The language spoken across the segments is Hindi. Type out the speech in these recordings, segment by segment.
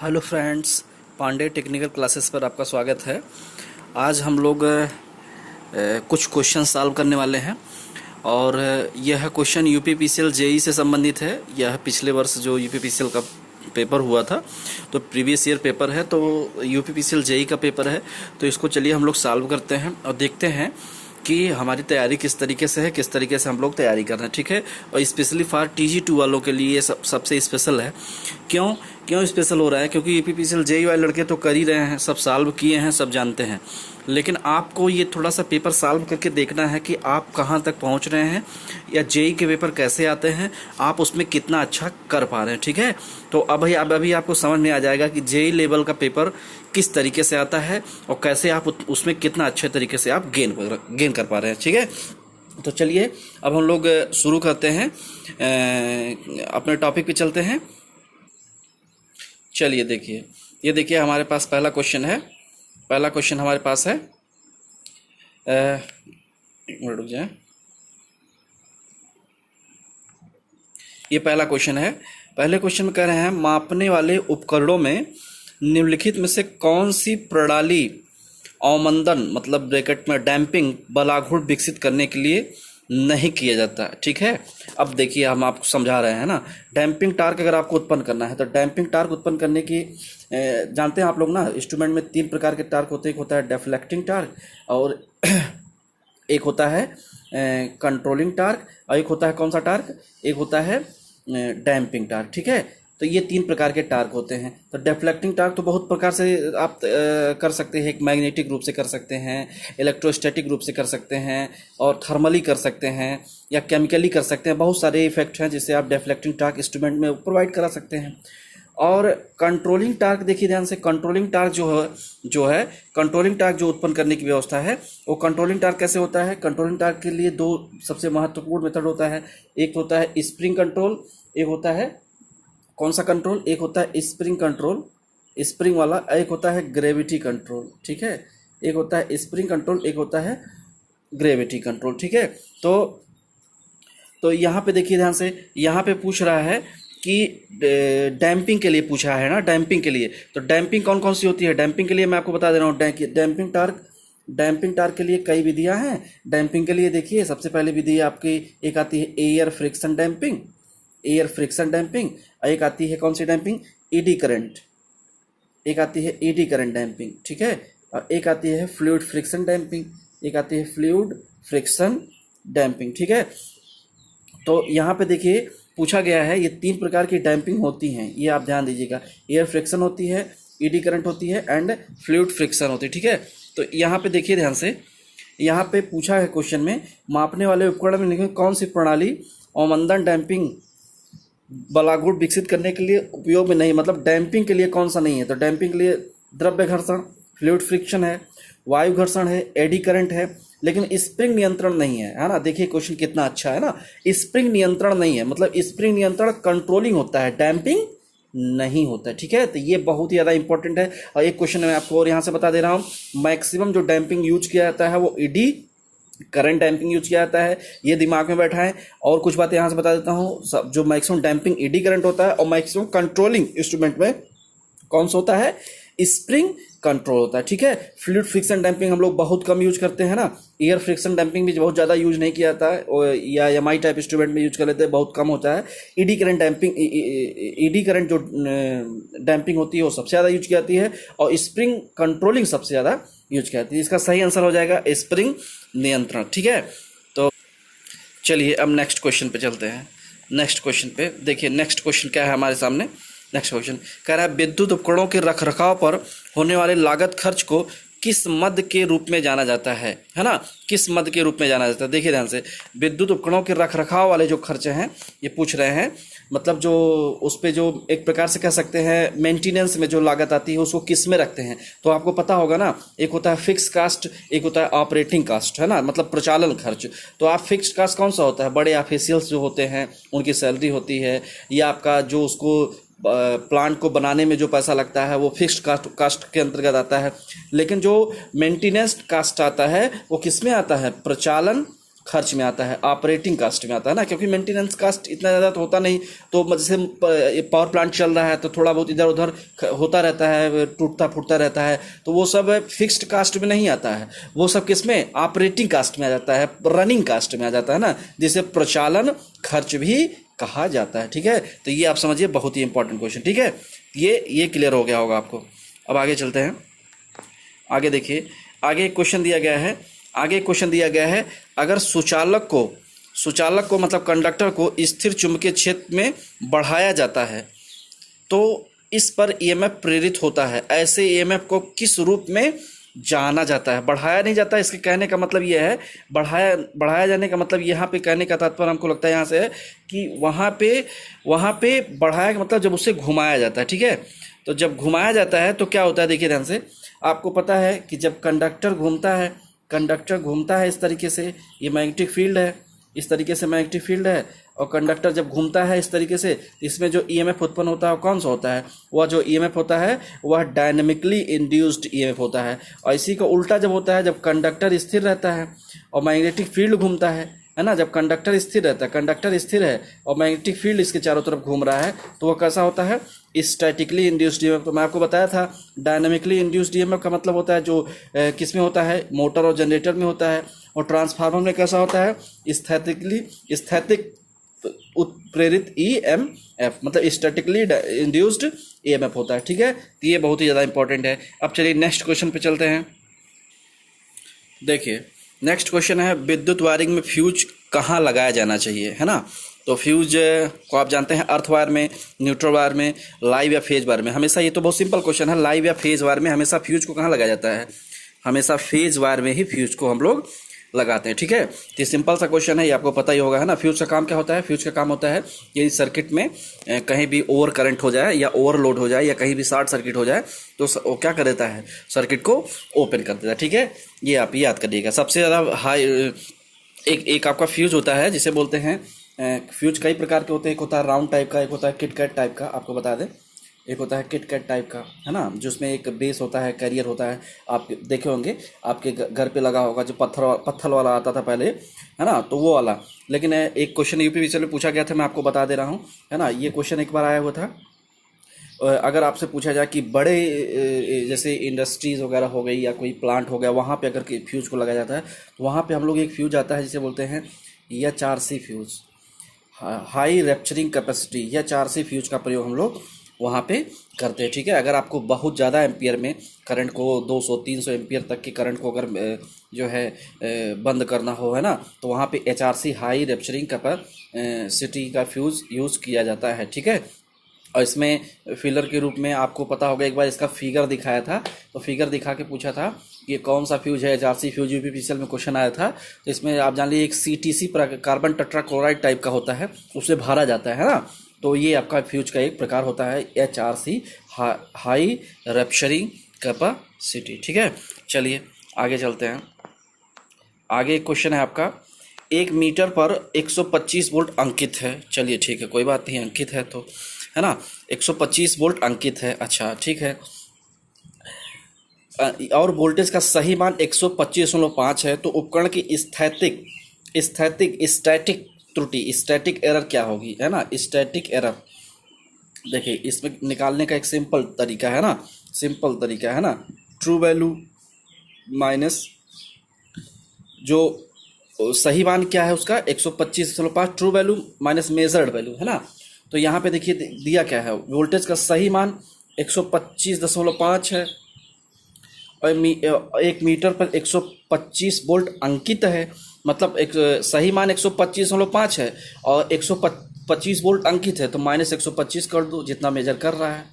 Hello friends, Pandey technical classes पर आपका स्वागत है। आज हम लोग कुछ क्वेश्चन सॉल्व करने वाले हैं और यह क्वेश्चन यूपीपीसीएल जेई से संबंधित है। यह पिछले वर्ष जो यूपीपीसीएल का पेपर हुआ था, तो प्रीवियस ईयर पेपर है, तो यूपीपीसीएल जेई का पेपर है। तो इसको चलिए हम लोग सॉल्व करते हैं और देखते हैं कि हमारी तैयारी किस तरीके से है, किस तरीके से हम लोग तैयारी कर रहे हैं। ठीक है, और स्पेशली फॉर TG2 वालों के लिए ये सबसे स्पेशल है। क्यों क्यों स्पेशल हो रहा है? क्योंकि यूपीपीसीएल जेई वाले लड़के तो कर ही रहे हैं, सब सॉल्व किए हैं, सब जानते हैं, लेकिन आपको ये थोड़ा सा पेपर सॉल्व करके देखना है कि आप कहाँ तक पहुँच रहे हैं या जेई के पेपर कैसे आते हैं, आप उसमें कितना अच्छा कर पा रहे हैं। ठीक है, तो अभी आपको समझ में आ जाएगा कि जेई लेवल का पेपर किस तरीके से आता है और कैसे आप उसमें कितना अच्छे तरीके से आप गेन कर पा रहे हैं। ठीक है, तो चलिए अब हम लोग शुरू करते हैं, अपने टॉपिक पे चलते हैं। चलिए देखिए, ये देखिए हमारे पास पहला क्वेश्चन है। पहला क्वेश्चन हमारे पास है, एक मिनट रुक जाए। ये पहला क्वेश्चन है। पहले क्वेश्चन में कह रहे हैं, मापने वाले उपकरणों में निम्नलिखित में से कौन सी प्रणाली अवमंदन मतलब ब्रैकेट में डैम्पिंग बलाघूर्ण विकसित करने के लिए नहीं किया जाता। ठीक है, अब देखिए हम आपको समझा रहे हैं ना, डैम्पिंग टार्क अगर आपको उत्पन्न करना है तो डैम्पिंग टार्क उत्पन्न करने की जानते हैं आप लोग ना, इंस्ट्रूमेंट में 3 प्रकार के टार्क होते हैं। एक होता है डिफ्लेक्टिंग टार्क, और एक होता है कंट्रोलिंग टार्क, और एक होता है कौन सा टार्क, एक होता है डैम्पिंग टार्क। ठीक है, तो ये 3 प्रकार के टार्क होते हैं। तो डिफ्लेक्टिंग टार्क तो बहुत प्रकार से आप कर सकते हैं। एक मैग्नेटिक रूप से कर सकते हैं, इलेक्ट्रोस्टैटिक रूप से कर सकते हैं, और थर्मली कर सकते हैं, या केमिकली कर सकते हैं। बहुत सारे इफेक्ट हैं जिससे आप डिफ्लेक्टिंग टार्क इंस्ट्रूमेंट में प्रोवाइड करा सकते हैं। और कंट्रोलिंग टार्क देखिए ध्यान से, कंट्रोलिंग टार्क जो है कंट्रोलिंग टार्क जो उत्पन्न करने की व्यवस्था है, वो कंट्रोलिंग टार्क कैसे होता है? कंट्रोलिंग टार्क के लिए 2 सबसे महत्वपूर्ण मेथड होता है। एक होता है स्प्रिंग कंट्रोल, एक होता है कौन सा कंट्रोल, एक होता है स्प्रिंग कंट्रोल, स्प्रिंग वाला, एक होता है ग्रेविटी कंट्रोल। ठीक है, एक होता है स्प्रिंग कंट्रोल, एक होता है ग्रेविटी कंट्रोल। ठीक है, तो यहाँ पे देखिए ध्यान से, यहाँ पे पूछ रहा है कि डैम्पिंग के लिए पूछा है ना, डैम्पिंग के लिए। तो डैम्पिंग कौन कौन सी होती है? डैम्पिंग के लिए मैं आपको बता दे रहा हूँ। डैम्पिंग टार्क के लिए कई विधियां हैं। डैम्पिंग के लिए देखिए, सबसे पहली विधि आपकी एक आती है air friction damping, air friction damping. एक आती है कौन सी डैम्पिंग? ईडी करंट, एक आती है ईडी करंट डैम्पिंग। ठीक है, और एक आती है फ्लूइड फ्रिक्शन डैम्पिंग, एक आती है फ्लूइड फ्रिक्शन डैम्पिंग। ठीक है, तो यहाँ पे देखिए पूछा गया है, ये 3 प्रकार की डैम्पिंग होती हैं, ये आप ध्यान दीजिएगा। एयर फ्रिक्शन होती है, ईडी करंट होती है, एंड फ्लूइड फ्रिक्शन होती है। ठीक है, तो यहाँ पे देखिए ध्यान से, यहाँ पे पूछा है क्वेश्चन में, मापने वाले उपकरण में लिखे कौन सी प्रणाली अवमंदन डैम्पिंग बलाघूर्ण विकसित करने के लिए उपयोग में नहीं, मतलब डैम्पिंग के लिए कौन सा नहीं है? तो डैम्पिंग के लिए द्रव्य घर्षण, फ्लूइड फ्रिक्शन है, वायु घर्षण है, एडी करंट है, लेकिन स्प्रिंग नियंत्रण नहीं है ना। देखिए क्वेश्चन कितना अच्छा है ना, स्प्रिंग नियंत्रण नहीं है, मतलब स्प्रिंग नियंत्रण कंट्रोलिंग होता है, डैम्पिंग नहीं होता है। ठीक है, तो ये बहुत ही ज़्यादा इंपॉर्टेंट है। और एक क्वेश्चन मैं आपको और यहाँ से बता दे रहा हूँ, मैक्सिमम जो डैम्पिंग यूज किया जाता है वो ईडी करंट डैम्पिंग यूज किया जाता है, ये दिमाग में बैठा है। और कुछ बातें यहाँ से बता देता हूँ, जो मैक्सिमम डैम्पिंग ईडी करंट होता है, और मैक्सिमम कंट्रोलिंग इंस्ट्रूमेंट में कौन सा होता है? स्प्रिंग कंट्रोल होता है। ठीक है, फ्लूइड फ्रिक्शन डैम्पिंग हम लोग बहुत कम यूज करते हैं ना, एयर फ्रिक्शन डैम्पिंग भी बहुत ज़्यादा यूज नहीं किया जाता है, या एमआई टाइप इंस्ट्रूमेंट में यूज कर लेते हैं, बहुत कम होता है। Eddy current damping, eddy current जो डैम्पिंग होती है वो सबसे ज़्यादा यूज की जाती है, और स्प्रिंग कंट्रोलिंग सबसे ज़्यादा यूज की जाती है। इसका सही आंसर हो जाएगा स्प्रिंग नियंत्रण। ठीक है, तो चलिए अब नेक्स्ट क्वेश्चन पे चलते हैं। नेक्स्ट क्वेश्चन पे देखिए, नेक्स्ट क्वेश्चन क्या है हमारे सामने। नेक्स्ट क्वेश्चन कह रहा है, विद्युत उपकरणों के रखरखाव पर होने वाले लागत खर्च को किस मद के रूप में जाना जाता है ना? किस मद के रूप में जाना जाता है? देखिए ध्यान से, विद्युत उपकरणों के रखरखाव वाले जो खर्चे हैं ये पूछ रहे हैं, मतलब जो उस पे जो एक प्रकार से कह सकते हैं मेंटेनेंस में जो लागत आती है उसको किस में रखते हैं? तो आपको पता होगा ना, एक होता है फिक्स कास्ट, एक होता है ऑपरेटिंग कास्ट, है ना, मतलब प्रचालन खर्च। तो आप फिक्स कास्ट कौन सा होता है? बड़े ऑफिशियल्स जो होते हैं उनकी सैलरी होती है, या आपका जो उसको प्लांट को बनाने में जो पैसा लगता है वो फिक्स्ड कास्ट के अंतर्गत आता है। लेकिन जो मेंटेनेंस कास्ट आता है वो किस में आता है? प्रचालन खर्च में आता है, ऑपरेटिंग कास्ट में आता है ना, क्योंकि मेंटेनेंस कास्ट इतना ज़्यादा तो होता नहीं। तो जैसे पावर प्लांट चल रहा है तो थोड़ा बहुत इधर उधर होता रहता है, टूटता फूटता रहता है, तो वो सब फिक्स्ड कास्ट में नहीं आता है, वो सब किस में, ऑपरेटिंग कास्ट में आ जाता है, रनिंग कास्ट में आ जाता है ना, जिसे प्रचालन खर्च भी कहा जाता है। ठीक है, तो ये आप समझिए, बहुत ही इंपॉर्टेंट क्वेश्चन। ठीक है, ये क्लियर हो गया होगा आपको। अब आगे चलते हैं। आगे देखिए, आगे क्वेश्चन दिया गया है, अगर सुचालक को मतलब कंडक्टर को स्थिर चुंबकीय क्षेत्र में बढ़ाया जाता है तो इस पर ईएमएफ प्रेरित होता है। ऐसे ईएमएफ को किस रूप में जाना जाता है? बढ़ाया नहीं जाता, इसके कहने का मतलब ये है, बढ़ाया जाने का मतलब यहाँ पे कहने का तात्पर्य हमको लगता है यहाँ से है कि वहाँ पे बढ़ाया का मतलब जब उसे घुमाया जाता है। ठीक है, तो जब घुमाया जाता है तो क्या होता है, देखिए ध्यान से, आपको पता है कि जब कंडक्टर घूमता है इस तरीके से, ये मैग्नेटिक फील्ड है, इस तरीके से मैग्नेटिक फील्ड है, और कंडक्टर जब घूमता है इस तरीके से, इसमें जो ईएमएफ उत्पन्न होता है वो कौन सा होता है? वह जो ईएमएफ होता है वह डायनेमिकली इंड्यूस्ड ईएमएफ होता है। और इसी का उल्टा जब होता है, जब कंडक्टर स्थिर रहता है और मैग्नेटिक फील्ड घूमता है ना, जब कंडक्टर स्थिर रहता है, कंडक्टर स्थिर है और मैग्नेटिक फील्ड इसके चारों तरफ घूम रहा है, तो वह कैसा होता है? Statically induced EMF. तो मैं आपको बताया था, डायनेमिकली इंड्यूस्ड ईएमएफ का मतलब होता है जो किस में होता है, मोटर और जनरेटर में होता है, और ट्रांसफार्मर में कैसा होता है, स्थैतिक उत्प्रेरित ईएमएफ, मतलब स्टैटिकली इंड्यूस्ड ईएमएफ होता है। ठीक है, तो ये बहुत ही ज़्यादा इंपॉर्टेंट है। अब चलिए नेक्स्ट क्वेश्चन पे चलते हैं। देखिए, नेक्स्ट क्वेश्चन है, विद्युत वायरिंग में फ्यूज कहाँ लगाया जाना चाहिए, है ना? तो फ्यूज को आप जानते हैं, अर्थ वायर में, न्यूट्रल वायर में, लाइव या फेज वायर में। हमेशा, ये तो बहुत सिंपल क्वेश्चन है, लाइव या फेज वायर में हमेशा फ्यूज को कहाँ लगाया जाता है? हमेशा फेज वायर में ही फ्यूज को हम लोग लगाते हैं। ठीक है, तो ये सिंपल सा क्वेश्चन है, ये आपको पता ही होगा, है ना? फ्यूज का काम क्या होता है? फ्यूज का काम होता है यदि सर्किट में कहीं भी ओवर करंट हो जाए या ओवरलोड हो जाए या कहीं भी शॉर्ट सर्किट हो जाए तो वो क्या कर देता है? सर्किट को ओपन कर देता है। ठीक है, ये आप याद करिएगा। सबसे ज़्यादा हाई एक आपका फ्यूज होता है जिसे बोलते हैं, फ्यूज कई प्रकार के होते हैं। एक होता है राउंड टाइप का, एक होता है किटकैट टाइप का, आपको बता दें, एक होता है किटकैट टाइप का, है ना, जिसमें एक बेस होता है, कैरियर होता है। आप देखे होंगे, आपके घर पे लगा होगा, जो पत्थर वाला आता था पहले, है ना, तो वो वाला। लेकिन एक क्वेश्चन यूपीपीसीएल में पूछा गया था, मैं आपको बता दे रहा हूँ, है ना, ये क्वेश्चन एक बार आया हुआ था। अगर आपसे पूछा जाए कि बड़े जैसे इंडस्ट्रीज वगैरह हो गई या कोई प्लांट हो गया, वहाँ पे अगर फ्यूज को लगाया जाता है तो वहाँ पे हम लोग एक फ्यूज आता है जिसे बोलते हैं HRC fuse, high rapturing capacity, HRC fuse का प्रयोग हम लोग वहाँ पे करते हैं। ठीक है, अगर आपको बहुत ज़्यादा एम्पियर में करंट को, 200-300 एम्पियर तक के करंट को अगर जो है बंद करना हो, है ना, तो वहाँ पे HRC हाई रैप्चरिंग कैपेसिटी का फ्यूज़ यूज़ किया जाता है। ठीक है, और इसमें फिलर के रूप में आपको पता होगा, एक बार इसका फिगर दिखाया था, तो फिगर दिखा के पूछा था कि कौन सा फ्यूज है, HRC फ्यूज, यूपीपीसीएल में क्वेश्चन आया था। तो इसमें आप जान लीजिए एक CTC कार्बन टेट्राक्लोराइड टाइप का होता है, उससे भरा जाता है ना, तो ये आपका फ्यूज का एक प्रकार होता है HRC हाई रैप्चरिंग कैपेसिटी। ठीक है, चलिए आगे चलते हैं। आगे एक क्वेश्चन है आपका, 1 मीटर पर 125 वोल्ट अंकित है। चलिए ठीक है, कोई बात नहीं, अंकित है तो, है ना, 125 वोल्ट अंकित है। अच्छा ठीक है, और वोल्टेज का सही मान 125.5 है, तो उपकरण की स्टैटिक त्रुटि, स्टैटिक एरर क्या होगी, है ना? स्टैटिक एरर देखिए, इसमें निकालने का एक सिंपल तरीका है ना, ट्रू वैल्यू माइनस जो सही मान क्या है उसका 125.5, true value minus measured value, है ना। तो यहाँ पे देखिए दिया क्या है, वोल्टेज का सही मान 125.5 है और 1 मीटर पर 125 वोल्ट अंकित है, मतलब एक सही मान 125.5 है और 125 वोल्ट अंकित है, तो माइनस 125 कर दो जितना मेजर कर रहा है।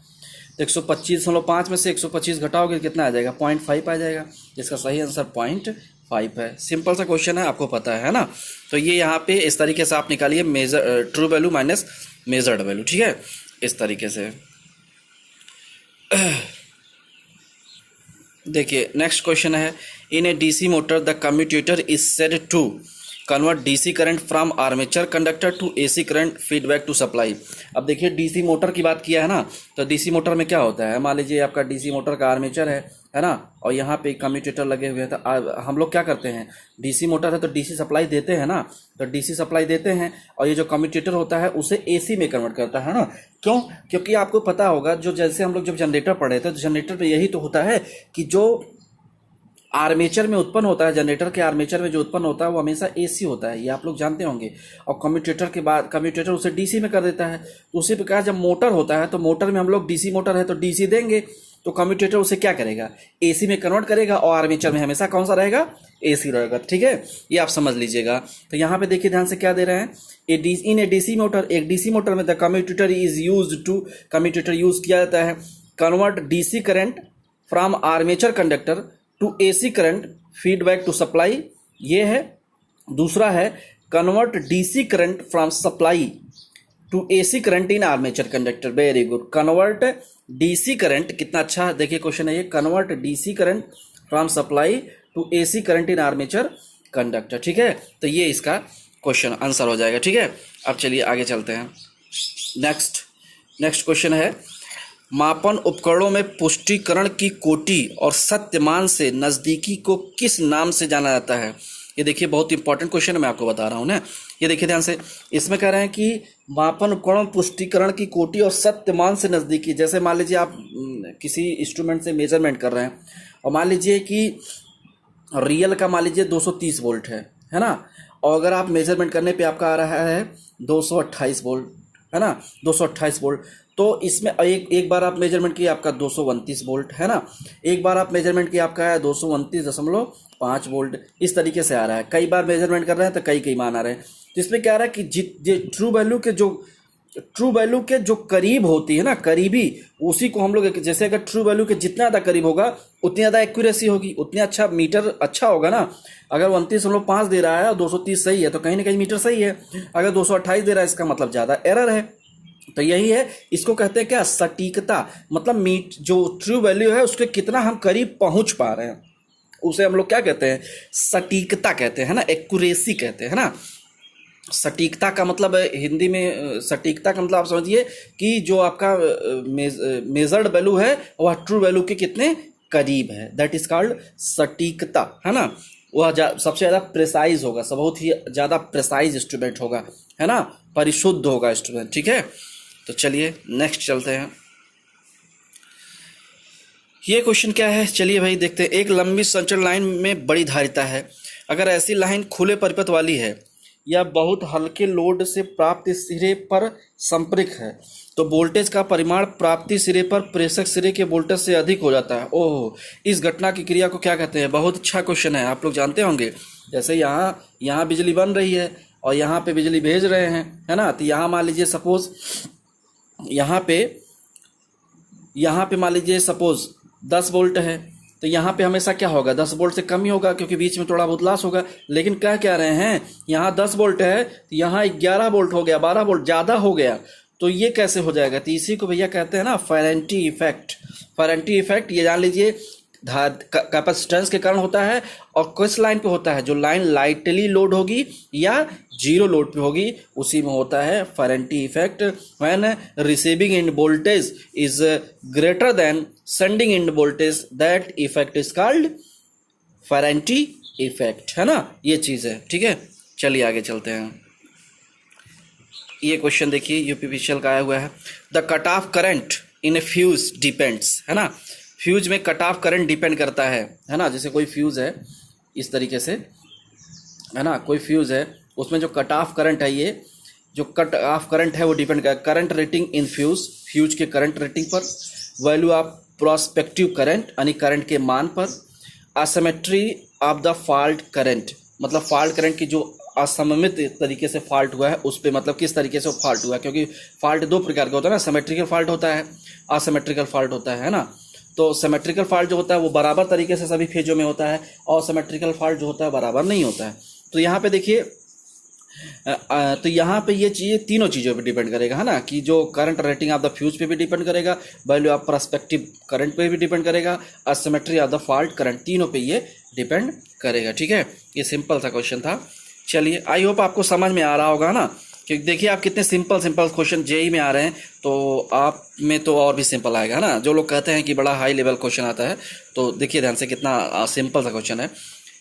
तो 125.5 में से 125 घटाओगे कितना आ जाएगा, 0.5 आ जाएगा, जिसका सही आंसर 0.5 है। सिंपल सा क्वेश्चन है, आपको पता है ना। तो ये यहाँ पे इस तरीके से आप निकालिए, measure true value minus measured value, ठीक है, इस तरीके से। देखिए नेक्स्ट क्वेश्चन है, in a DC motor the commutator is said to convert DC current from armature conductor to AC current feedback to supply. अब देखिए डीसी मोटर की बात किया है ना, तो डीसी मोटर में क्या होता है, मान लीजिए आपका डीसी मोटर का आर्मेचर है ना, और यहाँ पे कम्यूटेटर लगे हुए हैं। तो हम लोग क्या करते हैं, डीसी मोटर है तो डीसी सप्लाई देते हैं ना, तो डीसी सप्लाई देते हैं और ये जो कम्यूटेटर होता है उसे एसी में कन्वर्ट करता है ना। क्यों? क्योंकि आपको पता होगा जो जैसे हम लोग जब जनरेटर पढ़े थे तो जनरेटर पे यही तो होता है कि जो आर्मेचर में उत्पन्न होता है, जनरेटर के आर्मेचर में जो उत्पन्न होता है वो हमेशा एसी होता है, ये आप लोग जानते होंगे। और कम्यूटेटर के बाद कम्यूटेटर उसे डीसी में कर देता है। तो उसी प्रकार जब मोटर होता है तो मोटर में हम लोग डीसी मोटर है तो डीसी देंगे, तो कम्यूटेटर उसे क्या करेगा, एसी में कन्वर्ट करेगा, और आर्मेचर में हमेशा कौन सा रहेगा, एसी रहेगा। ठीक है, ये आप समझ लीजिएगा। तो यहाँ पे देखिए ध्यान से क्या दे रहे हैं, इन ए डीसी मोटर, एक डीसी मोटर में the commutator is used to, commutator use किया जाता है convert DC current from armature conductor to AC current feedback to supply, ये है। दूसरा है convert DC current from supply to AC current in armature conductor, very good. Convert DC current, कितना अच्छा देखिए क्वेश्चन है ये, convert DC current from supply to AC current in armature conductor. ठीक है, तो ये इसका क्वेश्चन आंसर हो जाएगा। ठीक है, अब चलिए आगे चलते हैं। नेक्स्ट क्वेश्चन है, मापन उपकरणों में पुष्टिकरण की कोटि और सत्यमान से नजदीकी को किस नाम से जाना जाता है। ये देखिए बहुत इंपॉर्टेंट क्वेश्चन है, मैं आपको बता रहा हूं ना। ये देखिए ध्यान से, इसमें कह रहे हैं कि मापन उपकरण पुष्टिकरण की कोटि और सत्यमान से नजदीकी, जैसे मान लीजिए आप किसी इंस्ट्रूमेंट से मेजरमेंट कर रहे हैं और मान लीजिए कि रियल का मान लीजिए 230 वोल्ट है ना, और अगर आप मेजरमेंट करने पे आपका आ रहा है 228 वोल्ट, है ना, 228 वोल्ट, तो इसमें एक बार आप मेजरमेंट किए आपका 229 वोल्ट, है ना, एक बार आप मेजरमेंट किए आपका है 229.5 वोल्ट, इस तरीके से आ रहा है। कई बार मेजरमेंट कर रहे हैं तो कई मान आ रहे हैं। तो इसमें क्या आ रहा है कि ट्रू वैल्यू के जो करीब होती है ना, करीबी, उसी को हम लोग, जैसे अगर ट्रू वैल्यू के जितना ज़्यादा करीब होगा उतनी ज़्यादा एक्यूरेसी होगी, उतनी अच्छा मीटर अच्छा होगा ना। अगर 29.5 दे रहा है और 230 सही है तो कहीं ना कहीं मीटर सही है। अगर 228 दे रहा है इसका मतलब ज़्यादा एरर है। तो यही है, इसको कहते हैं क्या, सटीकता। मतलब जो ट्रू वैल्यू है उसके कितना हम करीब पहुंच पा रहे हैं उसे हम लोग क्या कहते हैं, सटीकता कहते हैं ना, एक्यूरेसी कहते हैं ना। सटीकता का मतलब हिंदी में, सटीकता का मतलब आप समझिए कि जो आपका मेजर्ड वैल्यू है वह ट्रू वैल्यू के कितने करीब है, दैट इज कॉल्ड सटीकता, है ना। वह सबसे ज़्यादा प्रिसाइज होगा, सब बहुत ही ज़्यादा प्रिसाइज इंस्ट्रूमेंट होगा, है ना, परिशुद्ध होगा इंस्ट्रूमेंट। ठीक है, तो चलिए नेक्स्ट चलते हैं। ये क्वेश्चन क्या है, चलिए भाई देखते हैं। एक लंबी संचरण लाइन में बड़ी धारिता है, अगर ऐसी लाइन खुले परिपथ वाली है या बहुत हल्के लोड से प्राप्ति सिरे पर संपर्क है तो वोल्टेज का परिमाण प्राप्ति सिरे पर प्रेषक सिरे के वोल्टेज से अधिक हो जाता है। ओह, इस घटना की क्रिया को क्या कहते हैं। बहुत अच्छा क्वेश्चन है, आप लोग जानते होंगे। जैसे यहाँ बिजली बन रही है और यहाँ पे बिजली भेज रहे हैं, है ना। तो यहाँ मान लीजिए सपोज यहाँ पे मान लीजिए सपोज 10 वोल्ट है, तो यहाँ पे हमेशा क्या होगा, 10 वोल्ट से कम ही होगा क्योंकि बीच में थोड़ा बहुत लॉस होगा। लेकिन क्या कह रहे हैं, यहाँ 10 वोल्ट है तो यहाँ 11 वोल्ट हो गया, 12 वोल्ट ज़्यादा हो गया, तो ये कैसे हो जाएगा। तो इसी को भैया कहते हैं ना फेरेंटी इफेक्ट। फेरेंटी इफेक्ट ये जान लीजिए कैपेसिटेंस के कारण होता है। और किस लाइन पे होता है, जो लाइन लाइटली लोड होगी या जीरो लोड पे होगी उसी में होता है फेरेंटी effect. When receiving end voltage is greater than sending end voltage, that effect is called फेरेंटी effect, है ना, ये चीज है। ठीक है, चलिए आगे चलते हैं। ये क्वेश्चन देखिए यूपीपीसीएल का आया हुआ है। The cut off current in A fuse depends, है ना। फ्यूज में कट ऑफ करंट डिपेंड करता है ना। जैसे कोई फ्यूज है इस तरीके से, है ना, कोई फ्यूज है उसमें जो कट ऑफ करंट है, ये जो कट ऑफ करंट है वो डिपेंड कर करंट रेटिंग इन फ्यूज के करंट रेटिंग पर, वैल्यू ऑफ प्रोस्पेक्टिव करंट यानी करंट के मान पर, asymmetry of the fault current मतलब फॉल्ट करंट की जो असममित तरीके से फॉल्ट हुआ है उस पर, मतलब किस तरीके से फॉल्ट हुआ है। क्योंकि फॉल्ट दो प्रकार का होता है ना, सिमेट्रिकल फॉल्ट होता है, असिमेट्रिकल फॉल्ट होता है ना। तो सिमेट्रिकल फॉल्ट जो होता है वो बराबर तरीके से सभी फेजों में होता है और सिमेट्रिकल फॉल्ट जो होता है बराबर नहीं होता है। तो यहाँ पे देखिए, तो यहाँ पे ये चीज़ तीनों चीज़ों पे डिपेंड करेगा, है ना, कि जो current rating of the fuse पे भी डिपेंड करेगा, वैल्यू ऑफ पर्सपेक्टिव करंट पे भी डिपेंड करेगा, asymmetry of the fault current, तीनों पे ये डिपेंड करेगा। ठीक है, ये सिंपल सा क्वेश्चन था। चलिए, आई होप आपको समझ में आ रहा होगा ना, क्योंकि देखिए आप कितने सिंपल सिंपल क्वेश्चन जेई में आ रहे हैं, तो आप में तो और भी सिंपल आएगा ना। जो लोग कहते हैं कि बड़ा हाई लेवल क्वेश्चन आता है, तो देखिए ध्यान से कितना सिंपल सा क्वेश्चन है।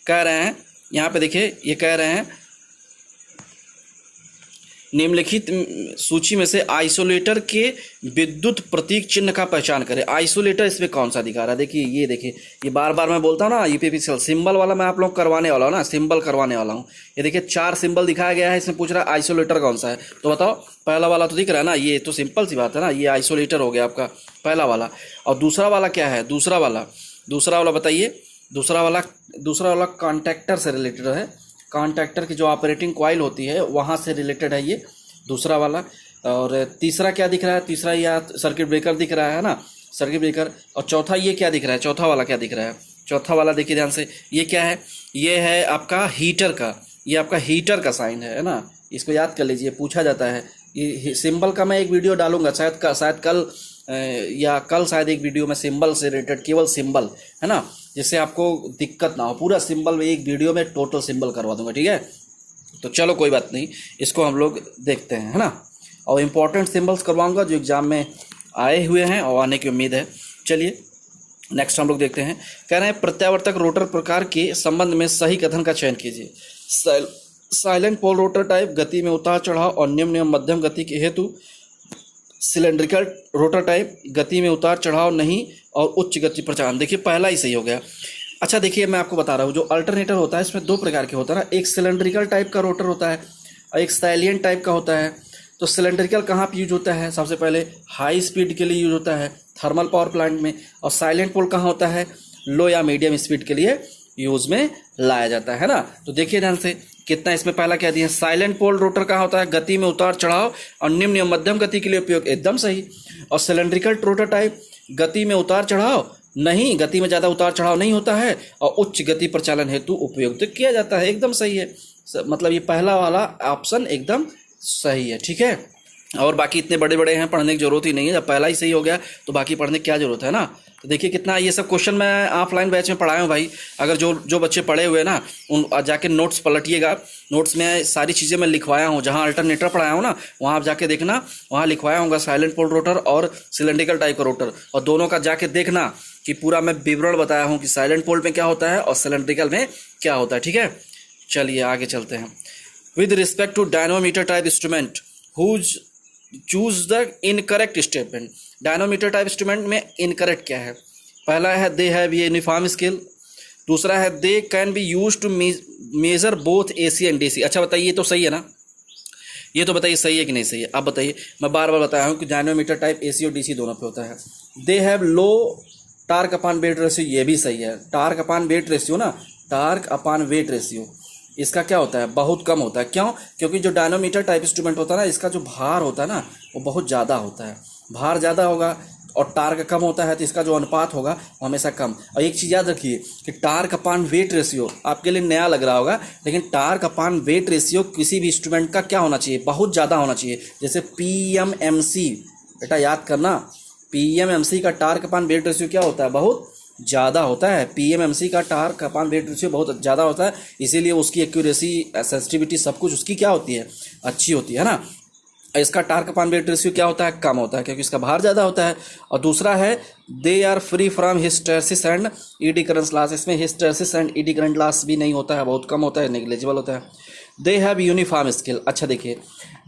कह रहे हैं यहाँ पे, देखिए ये कह रहे हैं निम्नलिखित सूची में से आइसोलेटर के विद्युत प्रतीक चिन्ह का पहचान करें। आइसोलेटर इसमें कौन सा दिखा रहा है? देखिए ये देखिए, ये बार बार मैं बोलता हूँ ना, यूपीपीसीएल सिंबल वाला मैं आप लोग करवाने वाला हूँ ना, सिंबल करवाने वाला हूँ। ये देखिए 4 सिंबल दिखाया गया है, इसमें पूछ रहा है आइसोलेटर कौन सा है। तो बताओ, पहला वाला तो दिख रहा है ना, ये तो सिंपल सी बात है ना, ये आइसोलेटर हो गया आपका पहला वाला। और दूसरा वाला क्या है? दूसरा वाला बताइए। दूसरा वाला कॉन्टैक्टर से रिलेटेड है, कॉन्टैक्टर की जो ऑपरेटिंग कॉइल होती है वहाँ से रिलेटेड है ये दूसरा वाला। और तीसरा क्या दिख रहा है? तीसरा या सर्किट ब्रेकर दिख रहा है ना, सर्किट ब्रेकर। और चौथा ये क्या दिख रहा है? चौथा वाला क्या दिख रहा है? चौथा वाला देखिए ध्यान से, ये क्या है? ये है आपका हीटर का, ये आपका हीटर का साइन है ना, इसको याद कर लीजिए, पूछा जाता है। ये सिंबल का मैं एक वीडियो डालूंगा, शायद कल शायद एक वीडियो में सिंबल से रिलेटेड, केवल सिंबल है ना, जिससे आपको दिक्कत ना हो। पूरा सिंबल एक वीडियो में टोटल सिंबल करवा दूंगा, ठीक है। तो चलो कोई बात नहीं, इसको हम लोग देखते हैं, है ना। और इम्पोर्टेंट सिंबल्स करवाऊंगा जो एग्जाम में आए हुए हैं और आने की उम्मीद है। चलिए नेक्स्ट हम लोग देखते हैं। कह रहे हैं प्रत्यावर्तक रोटर प्रकार के संबंध में सही कथन का चयन कीजिए। साइलेंट पोल रोटर टाइप गति में उतार चढ़ाव और निम्न एवं मध्यम गति के हेतु, सिलेंड्रिकल रोटर टाइप गति में उतार चढ़ाव नहीं और उच्च गति प्रचालन। देखिए पहला ही सही हो गया। अच्छा देखिए, मैं आपको बता रहा हूँ, जो अल्टरनेटर होता है इसमें 2 प्रकार के होता है ना, एक सिलेंड्रिकल टाइप का रोटर होता है और एक सैलिएंट टाइप का होता है। तो सिलेंड्रिकल कहाँ पे यूज होता है? सबसे पहले हाई स्पीड के लिए यूज होता है, थर्मल पावर प्लांट में। और साइलेंट पोल कहाँ होता है? लो या मीडियम स्पीड के लिए यूज में लाया जाता है ना। तो देखिए ध्यान से, कितना इसमें पहला क्या दिया? साइलेंट पोल रोटर कहाँ होता है? गति में उतार चढ़ाव और निम्न या मध्यम गति के लिए उपयोग, एकदम सही। और सिलेंड्रिकल रोटर टाइप गति में उतार चढ़ाव नहीं, गति में ज़्यादा उतार चढ़ाव नहीं होता है और उच्च गति प्रचालन हेतु उपयोग किया जाता है, एकदम सही है। मतलब ये पहला वाला ऑप्शन एकदम सही है, ठीक है। और बाकी इतने बड़े बड़े हैं, पढ़ने की जरूरत ही नहीं है, जब पहला ही सही हो गया तो बाकी पढ़ने की क्या जरूरत है ना। तो देखिए कितना, ये सब क्वेश्चन मैं ऑफलाइन बैच में पढ़ाया हूँ भाई। अगर जो बच्चे पढ़े हुए ना, उन जाके नोट्स पलटिएगा, नोट्स में सारी चीज़ें मैं लिखवाया हूँ। जहाँ अल्टरनेटर पढ़ाया हूँ ना, वहाँ आप जाके देखना, वहाँ लिखवाया हूँ साइलेंट पोल रोटर और सिलेंड्रिकल टाइप का रोटर, और दोनों का जाके देखना कि पूरा मैं विवरण बताया हूँ कि साइलेंट पोल में क्या होता है और सिलेंड्रिकल में क्या होता है, ठीक है। चलिए आगे चलते हैं। With respect to dynamometer type instrument whose choose the incorrect statement. Dynamometer type instrument में इनकरेक्ट क्या है? पहला है दे हैव यूनिफॉर्म स्केल, दूसरा है they can be use to measure both AC and DC। अच्छा बताइए, ये तो सही है ना? ये तो बताइए सही है कि नहीं सही है? आप बताइए। मैं बार बार बताया हूँ कि डायनोमीटर टाइप AC और DC दोनों पे होता है। They have low torque upon weight ratio, ये भी सही है। टार्क अपान वेट रेशियो ना, टार्क अपान वेट रेशियो इसका क्या होता है? बहुत कम होता है। क्यों? क्योंकि जो डायनोमीटर टाइप इंस्ट्रूमेंट होता है ना, इसका जो भार होता है ना, वो बहुत ज़्यादा होता है। भार ज़्यादा होगा और टार्क कम होता है, तो इसका जो अनुपात होगा वो हमेशा कम। और एक चीज़ याद रखिए कि टार्क अपान वेट रेशियो आपके लिए नया लग रहा होगा, लेकिन टार्क अपान वेट रेशियो किसी भी इंस्ट्रूमेंट का क्या होना चाहिए? बहुत ज़्यादा होना चाहिए। जैसे PMMC, बेटा याद करना, PMMC का टार्क अपान वेट रेशियो क्या होता है? बहुत ज़्यादा होता है। PMMC का टार्क अपान वेट रेशियो बहुत ज़्यादा होता है, इसीलिए उसकी एक्यूरेसी, सेंसिटिविटी, सब कुछ उसकी क्या होती है? अच्छी होती है ना। इसका टार्क अपान वेट रेशियो क्या होता है? कम होता है, क्योंकि इसका भार ज़्यादा होता है। और दूसरा है they are free from hysteresis and eddy current loss. इसमें hysteresis and eddy current loss भी नहीं होता है, बहुत कम होता है, नेग्लिजिबल होता है। They have uniform scale. अच्छा देखिए,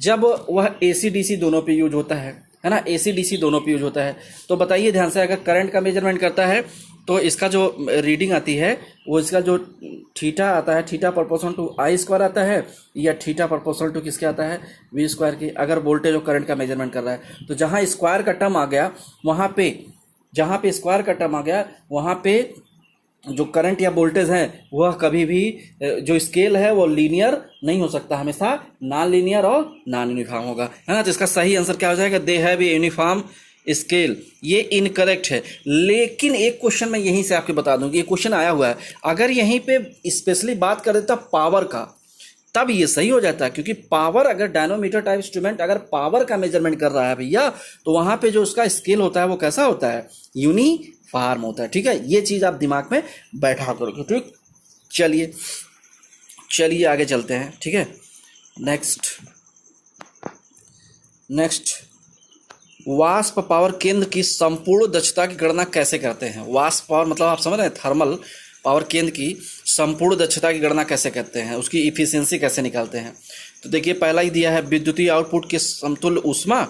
जब वह AC DC दोनों पे यूज होता है ना, AC DC दोनों पे यूज होता है, तो बताइए ध्यान से, अगर करंट का मेजरमेंट करता है तो इसका जो रीडिंग आती है वो इसका जो थीटा आता है, theta proportional to I square आता है, या थीटा प्रोपोर्शनल टू किसके आता है? V स्क्वायर की। अगर वोल्टेज और करंट का मेजरमेंट कर रहा है तो जहाँ स्क्वायर का टर्म आ गया वहाँ पे, जहाँ पे स्क्वायर का टर्म आ गया वहाँ पे जो करंट या वोल्टेज है वह कभी भी, जो स्केल है वो लीनियर नहीं हो सकता, हमेशा नॉन लीनियर और नॉन यूनिफॉर्म होगा, है ना। तो इसका सही आंसर क्या हो जाएगा? They have a uniform scale. ये इनकरेक्ट है, लेकिन एक क्वेश्चन मैं यहीं से आपको बता दूं कि ये क्वेश्चन आया हुआ है। अगर यहीं पे स्पेशली बात कर देता पावर का, तब ये सही हो जाता है, क्योंकि पावर, अगर डायनोमीटर टाइप इंस्ट्रूमेंट अगर पावर का मेजरमेंट कर रहा है भैया, तो वहां पे जो उसका स्केल होता है वो कैसा होता है? यूनिफॉर्म होता है, ठीक है। ये चीज आप दिमाग में बैठा करो, ठीक। चलिए चलिए आगे चलते हैं, ठीक है। नेक्स्ट वाष्प पावर केंद्र की संपूर्ण दक्षता की गणना कैसे करते हैं। वाष्प पावर मतलब आप समझ रहे हैं, थर्मल पावर केंद्र की संपूर्ण दक्षता की गणना कैसे करते हैं, उसकी इफिशियंसी कैसे निकालते हैं। तो देखिए पहला ही दिया है, विद्युतीय आउटपुट के समतुल्य ऊष्मा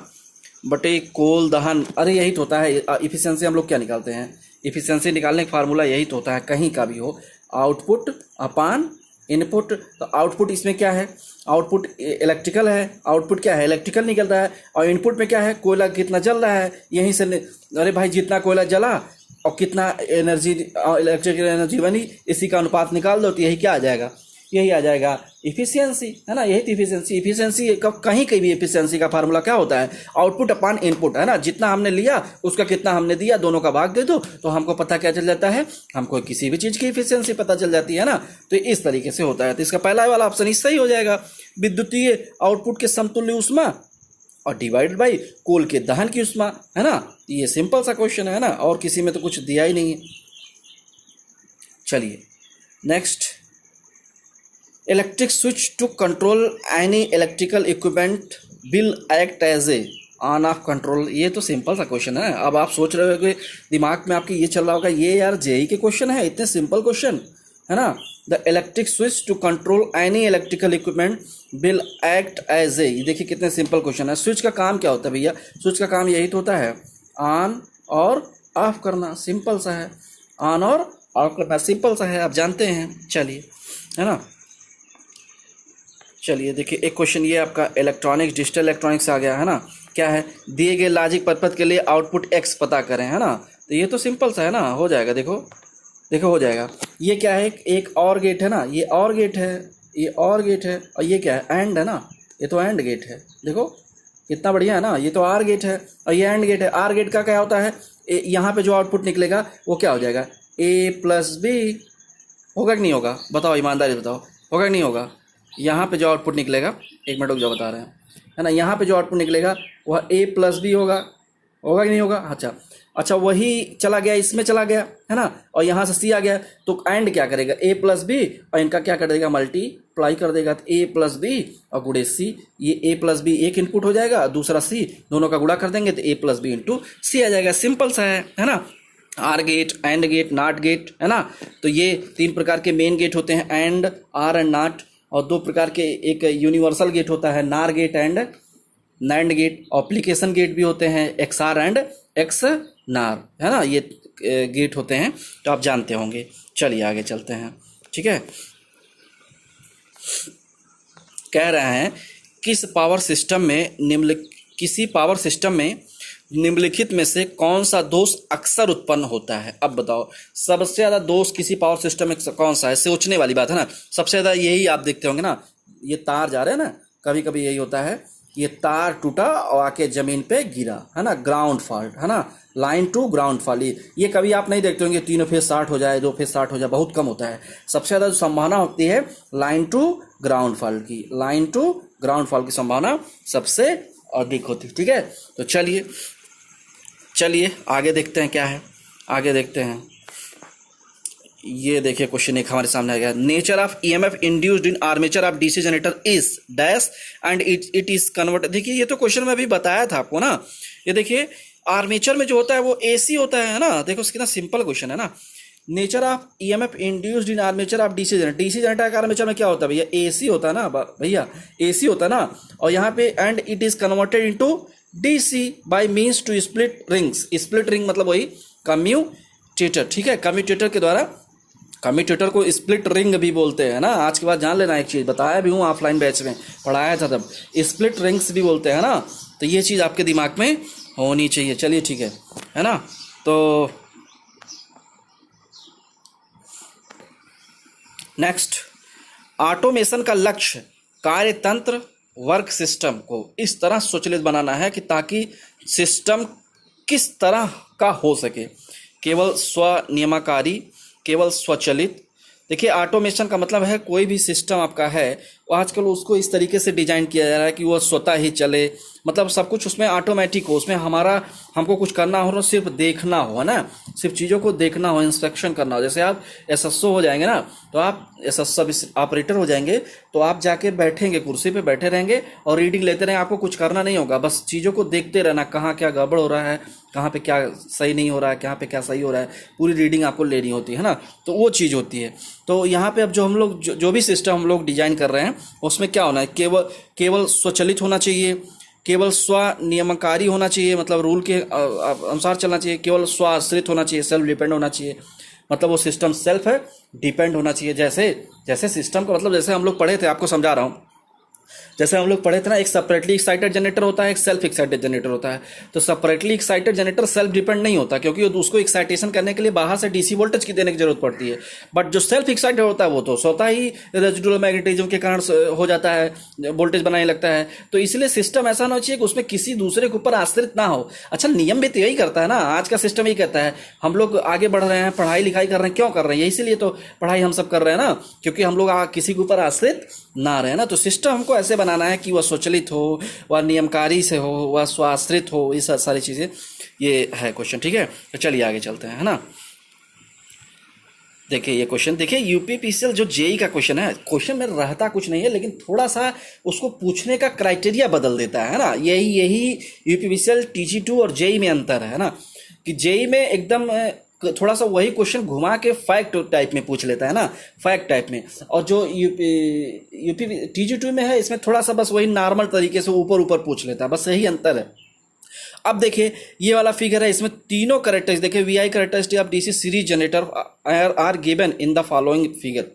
बटे कोल दहन। अरे यही तो होता है इफिशियंसी। हम लोग क्या निकालते हैं, इफिशियंसी निकालने का फार्मूला यही तो होता है, कहीं का भी हो, आउटपुट अपान इनपुट। तो आउटपुट इसमें क्या है, आउटपुट इलेक्ट्रिकल है, आउटपुट क्या है, इलेक्ट्रिकल निकलता है। और इनपुट में क्या है, कोयला कितना जल रहा है, यहीं से अरे भाई जितना कोयला जला और कितना एनर्जी इलेक्ट्रिकल एनर्जी बनी, इसी का अनुपात निकाल दो, तो यही क्या आ जाएगा, यही आ जाएगा इफिशियंसी, है ना। यही तो इफिशियंसी। इफिशियंसी कहीं कहीं भी इफिशियंसी का फार्मूला क्या होता है, आउटपुट अपान इनपुट, है ना। जितना हमने लिया उसका कितना हमने दिया, दोनों का भाग दे दो, तो हमको पता क्या चल जाता है, हमको किसी भी चीज़ की इफिशियंसी पता चल जाती है ना। तो इस तरीके से होता है। तो इसका पहला वाला ऑप्शन ही सही हो जाएगा, विद्युतीय आउटपुट के समतुल्य ऊष्मा और डिवाइडेड बाई कोल के दहन की ऊष्मा, है ना। ये सिंपल सा क्वेश्चन है ना, और किसी में तो कुछ दिया ही नहीं है। चलिए next, electric switch to control any electrical equipment will act as a on off control. ये तो सिंपल सा क्वेश्चन है। अब आप सोच रहे हो कि दिमाग में आपके ये चल रहा होगा, ये यार जेई के क्वेश्चन है, इतने सिंपल क्वेश्चन, है ना। The electric switch to control any electrical equipment will act as a. ये देखिए कितने सिंपल क्वेश्चन है। स्विच का काम क्या होता है भैया, स्विच का काम यही तो होता है, ऑन और ऑफ करना। सिंपल सा है, ऑन और ऑफ करना सिंपल सा है, आप जानते हैं। चलिए, है ना। चलिए देखिए एक क्वेश्चन ये आपका इलेक्ट्रॉनिक्स, डिजिटल इलेक्ट्रॉनिक्स आ गया, है ना। क्या है, दिए गए लॉजिक परपथ के लिए आउटपुट एक्स पता करें, है ना। तो ये तो सिंपल सा है ना, हो जाएगा। देखो देखो हो जाएगा। ये क्या है, एक और गेट है ना, ये और गेट है, ये और गेट है, और ये क्या है, एंड है ना, ये तो एंड गेट है। देखो कितना बढ़िया है ना, ये तो आर गेट है और ये एंड गेट है। आर गेट का क्या होता है, यहाँ पे जो आउटपुट निकलेगा वो क्या हो जाएगा, ए प्लस बी। होगा कि नहीं होगा, बताओ ईमानदारी बताओ, होगा कि नहीं होगा। यहाँ पे जो आउटपुट निकलेगा, एक मिनट जो बता रहे हैं, है ना, यहाँ पे जो आउटपुट निकलेगा वह ए प्लस बी होगा, होगा कि नहीं होगा। अच्छा वही चला गया, इसमें चला गया, है ना, और यहाँ से सी आ गया, तो एंड क्या करेगा, ए प्लस बी, और इनका क्या कर देगा, मल्टीप्लाई कर देगा। तो ए प्लस बी और गुड़े सी, ये ए प्लस बी एक इनपुट हो जाएगा, दूसरा सी, दोनों का गुणा कर देंगे तो A plus B into C आ जाएगा। सिंपल सा है ना। OR gate, AND gate, NOT gate, है ना। तो ये तीन प्रकार के मेन गेट होते हैं, एंड, आर एंड नॉट, और दो प्रकार के एक यूनिवर्सल गेट होता है, NOR gate and NAND gate. Application gate भी होते हैं, एक्स आर एंड एक्स नार, है ना। ये गेट होते हैं, तो आप जानते होंगे। चलिए आगे चलते हैं, ठीक है। कह रहे हैं किसी पावर सिस्टम में निम्नलिखित में से कौन सा दोष अक्सर उत्पन्न होता है। अब बताओ सबसे ज्यादा दोष किसी पावर सिस्टम में कौन सा है, सोचने वाली बात है ना। सबसे ज्यादा यही आप देखते होंगे ना, ये तार जा रहे हैं ना, कभी कभी यही होता है, ये तार टूटा और आके जमीन पे गिरा, है ना, ग्राउंड फॉल्ट, है ना, लाइन टू ग्राउंड फॉल्ट। ये कभी आप नहीं देखते होंगे तीनों फेज शॉर्ट हो जाए, दो फेज शॉर्ट हो जाए, बहुत कम होता है। सबसे ज्यादा जो संभावना होती है लाइन टू ग्राउंड फॉल्ट की, लाइन टू ग्राउंड फॉल्ट की संभावना सबसे अधिक होती है, ठीक है। तो चलिए आगे देखते हैं क्या है, आगे देखते हैं। ये देखिए क्वेश्चन एक हमारे सामने आ गया, nature of EMF induced in armature of DC generator is dash and it is convert. देखिए ये तो क्वेश्चन में अभी बताया था आपको ना। ये देखिए आर्मेचर में जो होता है वो एसी होता है ना। देखो कितना सिंपल क्वेश्चन है ना। Nature of EMF induced in armature of DC generator, DC generator का आर्मेचर में क्या होता है भैया, एसी होता है ना भैया, एसी होता है ना। और यहाँ पे and it is converted into DC by means to split rings. Split ring मतलब वही कम्यूटेटर, ठीक है। कम्यूटेटर के द्वारा, कम्यूटेटर को स्प्लिट रिंग भी बोलते हैं ना। आज के बाद जान लेना, एक चीज़ बताया भी हूँ ऑफलाइन बैच में, पढ़ाया था तब, स्प्लिट रिंग्स भी बोलते हैं ना। तो ये चीज़ आपके दिमाग में होनी चाहिए। चलिए ठीक है ना। तो नेक्स्ट, ऑटोमेशन का लक्ष्य कार्यतंत्र वर्क सिस्टम को इस तरह स्वचालित बनाना है कि ताकि सिस्टम किस तरह का हो सके, केवल स्वनियमकारी, केवल स्वचालित। देखिए ऑटोमेशन का मतलब है कोई भी सिस्टम आपका है आजकल उसको इस तरीके से डिजाइन किया जा रहा है कि वो स्वतः ही चले, मतलब सब कुछ उसमें ऑटोमेटिक हो, उसमें हमको कुछ करना हो, सिर्फ देखना हो, है ना, सिर्फ चीज़ों को देखना हो, इंस्पेक्शन करना हो। जैसे आप एसएसओ हो जाएंगे ना, तो आप एसएस सर्विस ऑपरेटर हो जाएंगे, तो आप जाके बैठेंगे, कुर्सी पे बैठे रहेंगे और रीडिंग लेते रहेंगे, आपको कुछ करना नहीं होगा, बस चीज़ों को देखते रहना, कहाँ क्या गड़बड़ हो रहा है, कहाँ पे क्या सही नहीं हो रहा है, कहाँ पे क्या सही हो रहा है, पूरी रीडिंग आपको लेनी होती है ना, तो वो चीज़ होती है। तो यहाँ पे अब जो हम लोग जो भी सिस्टम हम लोग डिजाइन कर रहे हैं, उसमें क्या होना है, केवल केवल स्वचालित होना चाहिए, केवल स्वनियमकारी होना चाहिए, मतलब रूल के अनुसार चलना चाहिए, केवल स्वाश्रित होना चाहिए, सेल्फ डिपेंड होना चाहिए, मतलब वो सिस्टम सेल्फ है डिपेंड होना चाहिए। जैसे जैसे सिस्टम का मतलब, जैसे हम लोग पढ़े थे, आपको समझा रहा हूँ, जैसे हम लोग पढ़े थे ना, एक सेपरेटली एक्साइटेड जनरेटर होता है, एक सेल्फ एक्साइटेड जनरेटर होता है। तो separately excited generator self depend नहीं होता, क्योंकि उसको एक्साइटेशन करने के लिए बाहर से डीसी वोल्टेज की देने की जरूरत पड़ती है। बट जो सेल्फ एक्साइटेड होता है वो तो स्वतः ही रेजिडुअल मैग्नेटिज्म के कारण हो जाता है, वोल्टेज बनाने लगता है। तो इसलिए सिस्टम ऐसा होना चाहिए कि उसमें किसी दूसरे के ऊपर आश्रित ना हो। अच्छा, नियम भी तो यही करता है ना, आज का सिस्टम यही कहता है। हम लोग आगे बढ़ रहे हैं, पढ़ाई लिखाई कर रहे हैं, क्यों कर रहे हैं, इसीलिए तो पढ़ाई हम सब कर रहे हैं ना, क्योंकि हम लोग किसी के ऊपर आश्रित ना रहे ना। तो सिस्टम हमको ऐसे बनाना है कि वह स्वचालित हो, वह नियमकारी से हो, वह स्वाश्रित हो, ये सारी चीजें, ये है क्वेश्चन। ठीक है, तो चलिए आगे चलते हैं, है ना। देखिए ये क्वेश्चन, देखिए यूपीपीसीएल जो जेई का क्वेश्चन है, क्वेश्चन में रहता कुछ नहीं है, लेकिन थोड़ा सा उसको पूछने का क्राइटेरिया बदल देता है ना। यही यूपीपीसीएल टीजी2 और जेई में अंतर है ना, कि जेई में एकदम थोड़ा सा वही क्वेश्चन घुमा के फैक्ट टाइप में पूछ लेता है ना, फैक्ट टाइप में। और जो यूपी टीजी2 में है, इसमें थोड़ा सा बस वही नॉर्मल तरीके से ऊपर ऊपर पूछ लेता है, बस यही अंतर है। अब ये वाला फिगर है, इसमें तीनों करेक्टरिस्टिक देखिए, VI characteristic of DC series generator are given in the following figure.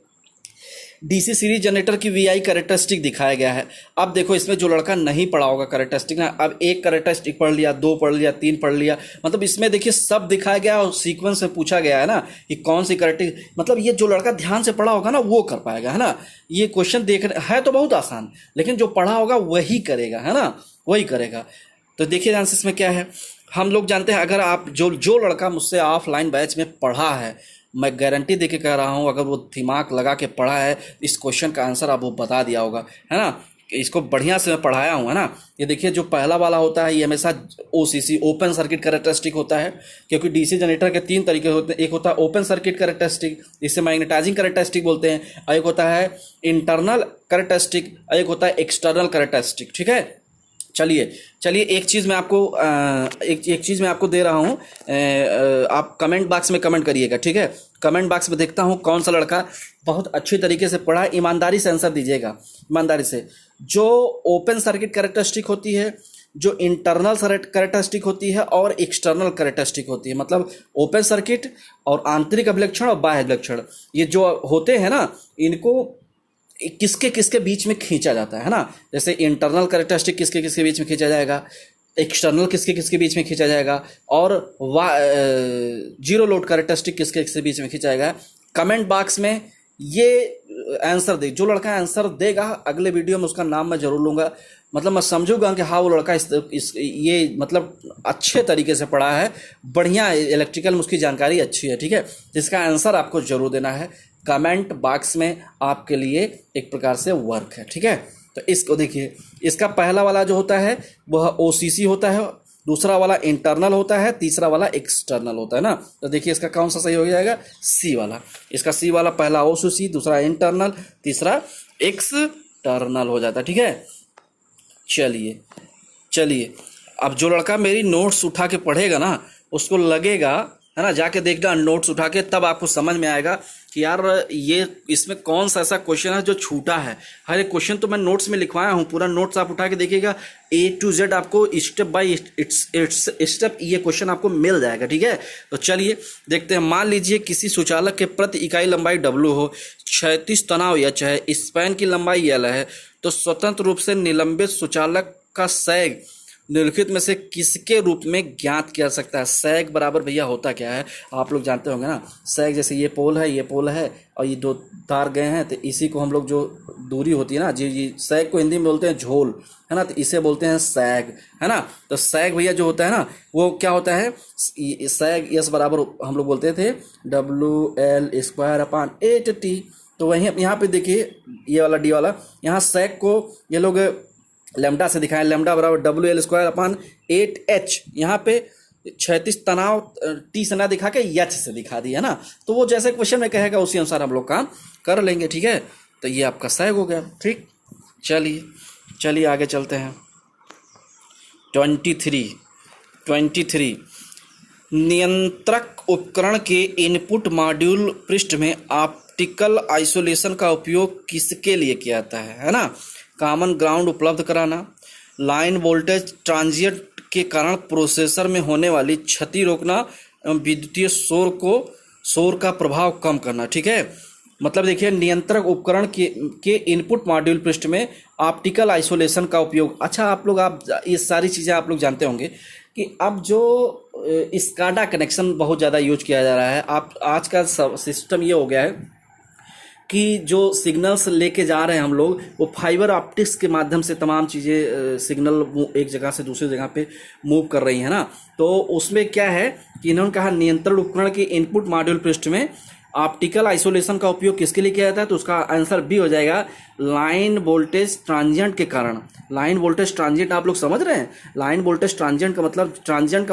DC series generator की वीआई करेक्टरिस्टिक दिखाया गया है। अब देखो, इसमें जो लड़का नहीं पढ़ा होगा करेक्टरिस्टिक ना, अब एक करेक्टरिस्टिक पढ़ लिया, दो पढ़ लिया, तीन पढ़ लिया, मतलब इसमें देखिए सब दिखाया गया और सीक्वेंस में पूछा गया है ना कि कौन सी करेक्टरिस्टिक, मतलब ये जो लड़का ध्यान से पढ़ा होगा ना वो कर पाएगा, है ना। ये क्वेश्चन है तो बहुत आसान, लेकिन जो पढ़ा होगा वही करेगा, है ना, वही करेगा। तो देखिए आंसर में क्या है, हम लोग जानते हैं, अगर आप जो लड़का मुझसे ऑफलाइन बैच में पढ़ा है, मैं गारंटी देके कह रहा हूँ, अगर वो दिमाग लगा के पढ़ा है, इस क्वेश्चन का आंसर आप वो बता दिया होगा, है ना। इसको बढ़िया से मैं पढ़ाया हूँ, है ना। ये देखिए, जो पहला वाला होता है ये हमेशा ओसीसी ओपन सर्किट कैरेक्टरिस्टिक होता है, क्योंकि डीसी जनरेटर के तीन तरीके होते हैं। एक होता है ओपन सर्किट कैरेक्टरिस्टिक, इसे मैग्नेटाइजिंग कैरेक्टरिस्टिक बोलते हैं, और एक होता है इंटरनल कैरेक्टरिस्टिक, और एक होता है एक्सटर्नल कैरेक्टरिस्टिक। ठीक है, चलिए एक चीज़ मैं आपको दे रहा हूँ, आप कमेंट बॉक्स में कमेंट करिएगा, ठीक है। कमेंट बॉक्स में देखता हूँ कौन सा लड़का बहुत अच्छी तरीके से पढ़ा है, ईमानदारी से आंसर दीजिएगा, ईमानदारी से। जो ओपन सर्किट कैरेक्टरिस्टिक होती है, जो इंटरनल कैरेक्टरिस्टिक होती है, और एक्सटर्नल कैरेक्टरिस्टिक होती है, मतलब ओपन सर्किट और आंतरिक अभिलक्षण और बाह्य अभिलक्षण, ये जो होते हैं ना, इनको किसके किसके बीच में खींचा जाता है ना। जैसे इंटरनल कैरेक्टरिस्टिक किसके किसके बीच में खींचा जाएगा, एक्सटर्नल किसके किसके बीच में खींचा जाएगा, और जीरो लोड कैरेक्टरिस्टिक किसके किसके बीच में खींचा जाएगा। कमेंट बॉक्स में ये आंसर दे, जो लड़का आंसर देगा अगले वीडियो में उसका नाम मैं जरूर लूँगा, मतलब मैं समझूंगा कि हाँ वो लड़का ये मतलब अच्छे तरीके से पढ़ा है, बढ़िया इलेक्ट्रिकल में उसकी जानकारी अच्छी है, ठीक है। जिसका आंसर आपको जरूर देना है कमेंट बॉक्स में, आपके लिए एक प्रकार से वर्क है, ठीक है। तो इसको देखिए, इसका पहला वाला जो होता है वह ओसीसी होता है, दूसरा वाला इंटरनल होता है, तीसरा वाला एक्सटर्नल होता है ना। तो देखिए इसका कौन सा सही हो जाएगा, सी वाला। इसका सी वाला, पहला ओसीसी, दूसरा इंटरनल, तीसरा एक्सटर्नल हो जाता है, ठीक है। चलिए अब जो लड़का मेरी नोट्स उठा के पढ़ेगा ना, उसको लगेगा, है ना, जाके देखना नोट्स उठा के, तब आपको समझ में आएगा कि यार ये इसमें कौन सा ऐसा क्वेश्चन है जो छूटा है। हर एक क्वेश्चन तो मैं नोट्स में लिखवाया हूँ, पूरा नोट्स आप उठा के देखिएगा, A to Z आपको स्टेप बाय स्टेप ये क्वेश्चन आपको मिल जाएगा, ठीक है। तो चलिए देखते हैं। मान लीजिए किसी सुचालक के प्रति इकाई लंबाई W हो, क्षैतिज तनाव H है, स्पैन की लंबाई L है, तो स्वतंत्र रूप से निलंबित सुचालक का सैग निम्नलिखित में से किसके रूप में ज्ञात किया सकता है। सैग बराबर भैया होता क्या है, आप लोग जानते होंगे ना। सैग जैसे ये पोल है और ये दो तार गए हैं, तो इसी को हम लोग, जो दूरी होती है ना जी, सैग को हिंदी में बोलते हैं झोल, है ना, तो इसे बोलते हैं सैग, है ना। तो सैग भैया जो होता है ना, वो क्या होता है, सैग यस बराबर हम लोग बोलते थे WL² / 8T, तो वहीं यहाँ पे देखिए ये वाला डी वाला, यहाँ sec को ये लोग लैम्डा से दिखाएं, लैम्डा बराबर WL²/8H। यहाँ पे क्षैतिज तनाव टी से ना दिखा के एच से दिखा दिया ना, तो वो जैसे क्वेश्चन में कहेगा उसी अनुसार हम लोग काम कर लेंगे। ठीक है, तो ये आपका sec हो गया। ठीक, चलिए आगे चलते हैं। 23 नियंत्रक उपकरण के इनपुट मॉड्यूल पृष्ठ में ऑप्टिकल आइसोलेशन का उपयोग किसके लिए किया जाता है ना? कॉमन ग्राउंड उपलब्ध कराना, लाइन वोल्टेज ट्रांजिएंट के कारण प्रोसेसर में होने वाली क्षति रोकना, विद्युतीय शोर का प्रभाव कम करना। ठीक है, मतलब देखिए नियंत्रक उपकरण के इनपुट मॉड्यूल पृष्ठ में ऑप्टिकल आइसोलेशन का उपयोग। अच्छा, आप ये सारी चीज़ें आप लोग जानते होंगे कि अब जो स्काडा कनेक्शन बहुत ज़्यादा यूज किया जा रहा है। आप आज का सिस्टम ये हो गया है कि जो सिग्नल्स लेके जा रहे हैं हम लोग, वो फाइबर ऑप्टिक्स के माध्यम से तमाम चीज़ें सिग्नल एक जगह से दूसरी जगह पे मूव कर रही है ना। तो उसमें क्या है कि इन्होंने कहा नियंत्रण उपकरण के इनपुट मॉड्यूल पृष्ठ में ऑप्टिकल आइसोलेशन का उपयोग किसके लिए किया जाता है? तो उसका आंसर बी हो जाएगा, लाइन वोल्टेज ट्रांजिएंट के कारण। लाइन वोल्टेज ट्रांजिएंट आप लोग समझ रहे हैं? लाइन वोल्टेज ट्रांजिएंट का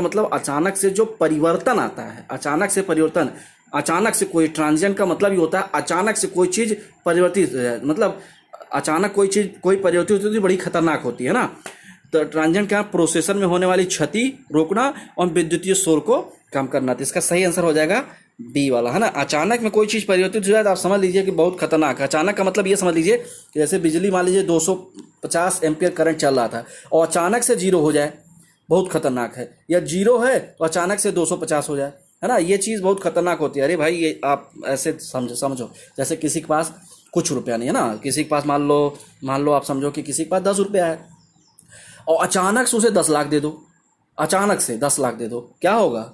मतलब अचानक से जो परिवर्तन आता है, अचानक से परिवर्तन। अचानक से कोई ट्रांजिएंट का मतलब ये होता है अचानक से कोई चीज परिवर्तित हो जाए, मतलब अचानक कोई परिवर्तित होती है, बड़ी खतरनाक होती है ना। तो ट्रांजिएंट क्या? प्रोसेसर में होने वाली क्षति रोकना और विद्युतीय शोर को कम करना। तो इसका सही आंसर हो जाएगा बी वाला, है ना। अचानक में कोई चीज परिवर्तित हो जाए तो आप समझ लीजिए कि बहुत खतरनाक है। अचानक का मतलब ये समझ लीजिए कि जैसे बिजली मान लीजिए 250 एम्पियर करंट चल रहा था और अचानक से जीरो हो जाए, बहुत खतरनाक है। या जीरो है तो अचानक से 250 हो जाए, है ना, ये चीज़ बहुत खतरनाक होती है। अरे भाई, ये आप ऐसे समझो जैसे किसी के पास कुछ रुपया नहीं है ना, किसी के पास मान लो आप समझो कि किसी के पास 10 रुपया है और अचानक से उसे 10 लाख दे दो। अचानक से 10 लाख दे दो, क्या होगा?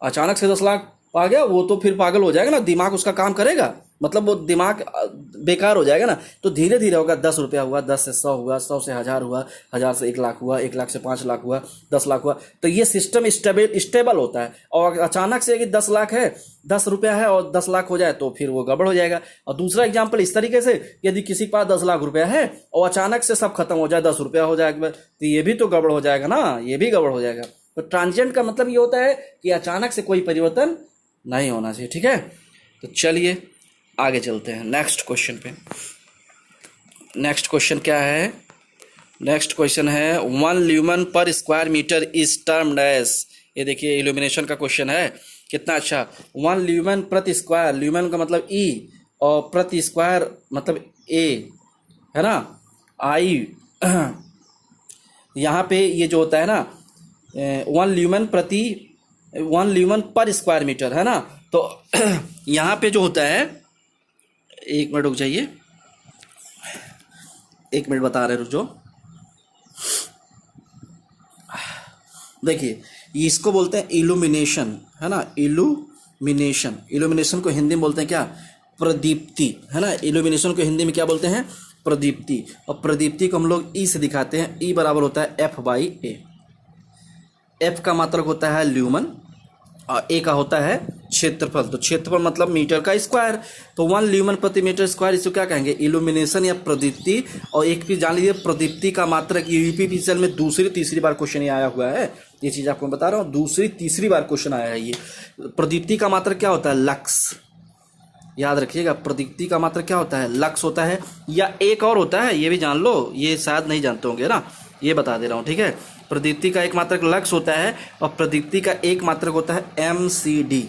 अचानक से 10 लाख आ गया, वो तो फिर पागल हो जाएगा ना, दिमाग उसका काम करेगा, मतलब वो दिमाग बेकार हो जाएगा ना। तो धीरे धीरे होगा, 10 रुपया हुआ, 10 से 100 हुआ, 100 से 1000 हुआ, 1000 से 1 लाख हुआ, 1 लाख से 5 लाख हुआ, 10 लाख हुआ। तो ये सिस्टम स्टेबल होता है। और अचानक से कि 10 लाख है, 10 रुपया है और 10 लाख हो जाए तो फिर वो गड़बड़ हो जाएगा। और दूसरा एग्जाम्पल इस तरीके से, यदि किसी के पास 10 लाख रुपया है और अचानक से सब खत्म हो जाए, 10 रुपया हो जाएगा, तो ये भी तो गड़बड़ हो जाएगा ना, ये भी गड़बड़ हो जाएगा। तो ट्रांजिएंट का मतलब ये होता है कि अचानक से कोई परिवर्तन नहीं होना चाहिए। ठीक है, तो चलिए आगे चलते हैं नेक्स्ट क्वेश्चन पे। नेक्स्ट क्वेश्चन क्या है? नेक्स्ट क्वेश्चन है 1 ल्यूमेन पर square metre is termed as. ये देखिए इल्यूमिनेशन का क्वेश्चन है, कितना अच्छा। 1 ल्यूमेन प्रति स्क्वायर, ल्यूमेन का मतलब ई और प्रति स्क्वायर मतलब ए, है ना, आई। यहाँ पे ये जो होता है ना 1 ल्यूमेन पर स्क्वायर मीटर, है ना। तो यहाँ पे जो होता है, एक मिनट रुक जाइए, 1 मिनट बता रहे, रुक जाओ। देखिए इसको बोलते हैं इल्यूमिनेशन, है ना, इल्यूमिनेशन को हिंदी में बोलते हैं क्या? प्रदीप्ति, है ना। इल्यूमिनेशन को हिंदी में क्या बोलते हैं? प्रदीप्ति। और प्रदीप्ति को हम लोग ई से दिखाते हैं। ई बराबर होता है F/A। एफ का मात्रक होता है ल्यूमन और ए का होता है क्षेत्रफल। तो क्षेत्रफल मतलब मीटर का स्क्वायर। तो 1 ल्यूमन प्रति मीटर स्क्वायर, इसको क्या कहेंगे? इल्यूमिनेशन या प्रदीप्ति। और एक भी जान लीजिए प्रदीप्ति का मात्रक, यूपीपीसीएल में दूसरी तीसरी बार क्वेश्चन ये आया हुआ है, ये चीज आपको बता रहा हूँ, दूसरी तीसरी बार क्वेश्चन आया है ये। प्रदीप्ति का मात्रक क्या होता है? लक्स। याद रखिएगा, प्रदीप्ति का मात्रक क्या होता है? लक्स होता है। या एक और होता है, ये भी जान लो, ये शायद नहीं जानते होंगे ना, ये बता दे रहा हूँ। ठीक है, प्रदीप्ति का एक मात्रक लक्स होता है और प्रदीप्ति का एक मात्रक होता है MCD,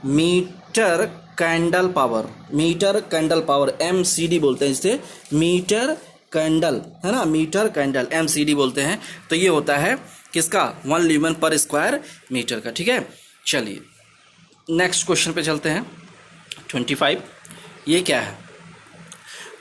metre candle power. Metre candle power MCD बोलते हैं इसे, मीटर कैंडल, है ना, मीटर कैंडल MCD बोलते हैं। तो ये होता है किसका? 1 ल्यूमेन पर स्क्वायर मीटर का। ठीक है, चलिए नेक्स्ट क्वेश्चन पे चलते हैं। 25, ये क्या है?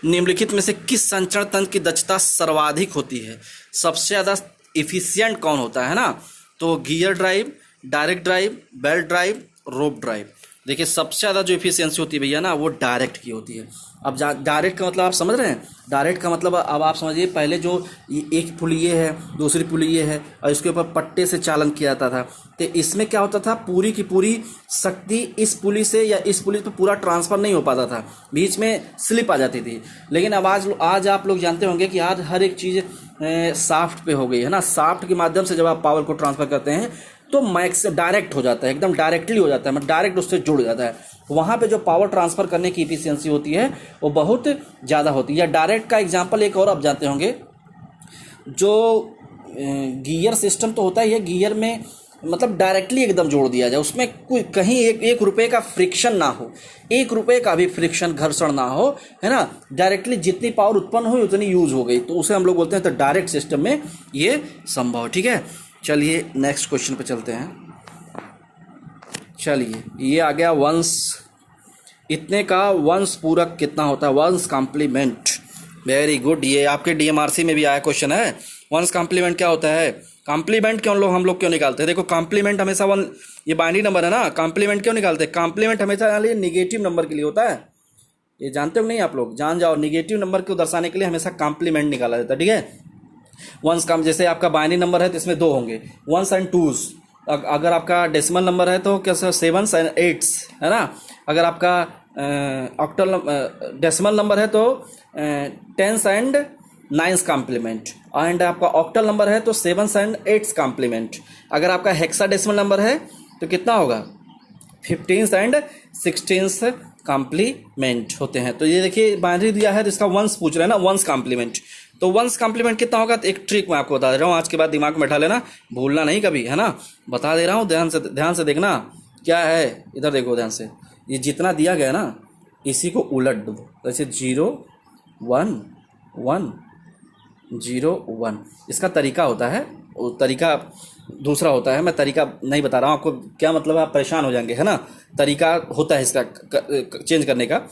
निम्नलिखित में से किस संचरण तंत्र की दक्षता सर्वाधिक होती है? सबसे ज्यादा इफिशियंट कौन होता है ना? तो gear drive, direct drive, belt drive, rope drive. देखिए सबसे ज़्यादा जो इफिशियंसी होती है भैया ना, वो डायरेक्ट की होती है। अब डायरेक्ट का मतलब आप समझ रहे हैं? डायरेक्ट का मतलब अब आप समझिए, पहले जो एक पुली ये है, दूसरी पुली ये है, और इसके ऊपर पट्टे से चालन किया जाता था। तो इसमें क्या होता था, पूरी की पूरी शक्ति इस पुली से या इस पुली पर पूरा ट्रांसफर नहीं हो पाता था, बीच में स्लिप आ जाती थी। लेकिन अब आज आप लोग जानते होंगे कि आज हर एक चीज़ साफ्ट पे हो गई है ना। साफ्ट के माध्यम से जब आप पावर को ट्रांसफर करते हैं तो मैक्स डायरेक्ट हो जाता है, एकदम डायरेक्टली हो जाता है, मतलब डायरेक्ट उससे जुड़ जाता है। वहाँ पे जो पावर ट्रांसफर करने की इफिशियंसी होती है वो बहुत ज़्यादा होती है। या डायरेक्ट का एग्जांपल एक और आप जानते होंगे, जो गियर सिस्टम तो होता ही है, गियर में मतलब डायरेक्टली एकदम जोड़ दिया जाए, उसमें कोई कहीं एक रुपये का फ्रिक्शन ना हो, एक रुपये का भी फ्रिक्शन, घर्षण ना हो, है ना। डायरेक्टली जितनी पावर उत्पन्न हुई उतनी यूज हो गई, तो उसे हम लोग बोलते हैं तो डायरेक्ट सिस्टम में ये संभव है। ठीक है, चलिए नेक्स्ट क्वेश्चन पे चलते हैं। चलिए ये आ गया वंश, इतने का वंश पूरक कितना होता है, वंश कॉम्प्लीमेंट। वेरी गुड, ये आपके डीएमआरसी में भी आया क्वेश्चन है, वंश कॉम्प्लीमेंट क्या होता है। कॉम्प्लीमेंट हम लोग क्यों निकालते हैं, देखो कॉम्प्लीमेंट हमेशा वन, ये बाइनरी नंबर है ना, कॉम्प्लीमेंट क्यों निकालते हैं, कॉम्प्लीमेंट हमेशा निगेटिव नंबर के लिए होता है, ये जानते हो नहीं आप लोग, जान जाओ, निगेटिव नंबर को दर्शाने के लिए हमेशा कॉम्प्लीमेंट निकाला जाता है। ठीक है, वंस का जैसे आपका बाइनरी नंबर है तो इसमें 2 होंगे, वंस एंड टूज। अगर आपका डेसिमल नंबर है तो कैसे 7s एंड 8s, है ना। अगर आपका ऑक्टल डेसिमल नंबर है तो 10s and 9s complement, and आपका ऑक्टल नंबर है तो 7s एंड 8s कॉम्प्लीमेंट। अगर आपका हेक्साडेसिमल नंबर है तो कितना होगा, 15s एंड 16s कॉम्प्लीमेंट होते हैं। तो ये देखिए बाइनरी दिया है तो इसका वंस पूछ रहे हैं ना, वंस कॉम्प्लीमेंट। तो वंस कॉम्प्लीमेंट कितना होगा, तो एक ट्रिक मैं आपको बता दे रहा हूँ, आज के बाद दिमाग में बैठा लेना, भूलना नहीं कभी, है ना। बता दे रहा हूँ, ध्यान से देखना क्या है, इधर देखो ध्यान से। ये जितना दिया गया ना इसी को उलट दो, जैसे 0 1 1 0 1। इसका तरीका होता है, वो तरीका दूसरा होता है, मैं तरीका नहीं बता रहा हूँ आपको, क्या मतलब है आप परेशान हो जाएंगे, है ना। तरीका होता है इसका चेंज करने का,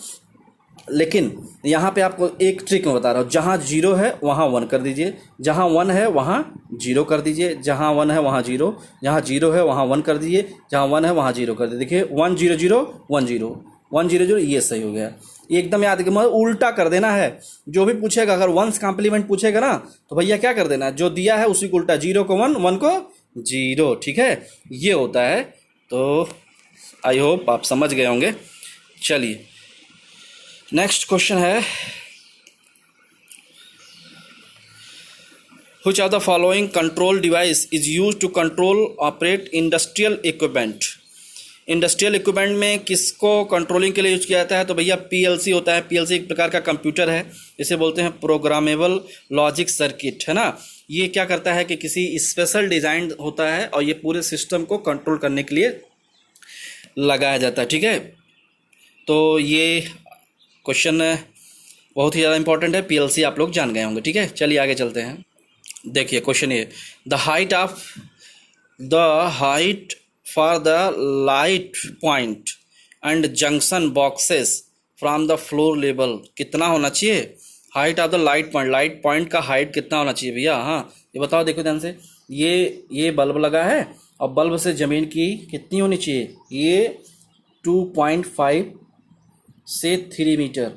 लेकिन यहाँ पे आपको एक ट्रिक मैं बता रहा हूँ। जहाँ 0 है वहाँ 1 कर दीजिए, जहाँ 1 है वहाँ 0 कर दीजिए, जहाँ 1 है वहाँ 0, जहाँ 0 है वहाँ 1 कर दीजिए, जहाँ 1 है वहाँ 0 कर दीजिए। देखिए 1 0 0 1 0 1 0 0, ये सही हो गया। एकदम याद रखिए, मतलब उल्टा कर देना है। जो भी पूछेगा, अगर वंस कॉम्प्लीमेंट पूछेगा ना तो भैया क्या कर देना, जो दिया है उसी को उल्टा, 0 को 1 1 को 0। ठीक है, ये होता है। तो आई होप आप समझ गए होंगे। चलिए नेक्स्ट क्वेश्चन है, which of the following control device is used to control operate industrial equipment. Industrial equipment में किसको कंट्रोलिंग के लिए यूज किया जाता है, तो भैया पीएलसी होता है। पीएलसी एक प्रकार का कंप्यूटर है, इसे बोलते हैं प्रोग्रामेबल लॉजिक सर्किट, है ना। ये क्या करता है कि किसी स्पेशल डिजाइन होता है और ये पूरे सिस्टम को कंट्रोल करने के लिए लगाया जाता है। ठीक है, तो ये क्वेश्चन बहुत ही ज़्यादा इंपॉर्टेंट है, पीएलसी आप लोग जान गए होंगे। ठीक है, चलिए आगे चलते हैं। देखिए क्वेश्चन ये, the height for the light point and junction boxes from the floor level कितना होना चाहिए। Height of the light point का हाइट कितना होना चाहिए भैया। हाँ ये बताओ, देखो ध्यान से, ये बल्ब लगा है और बल्ब से ज़मीन की कितनी होनी चाहिए, ये 2.5 से 3 मीटर,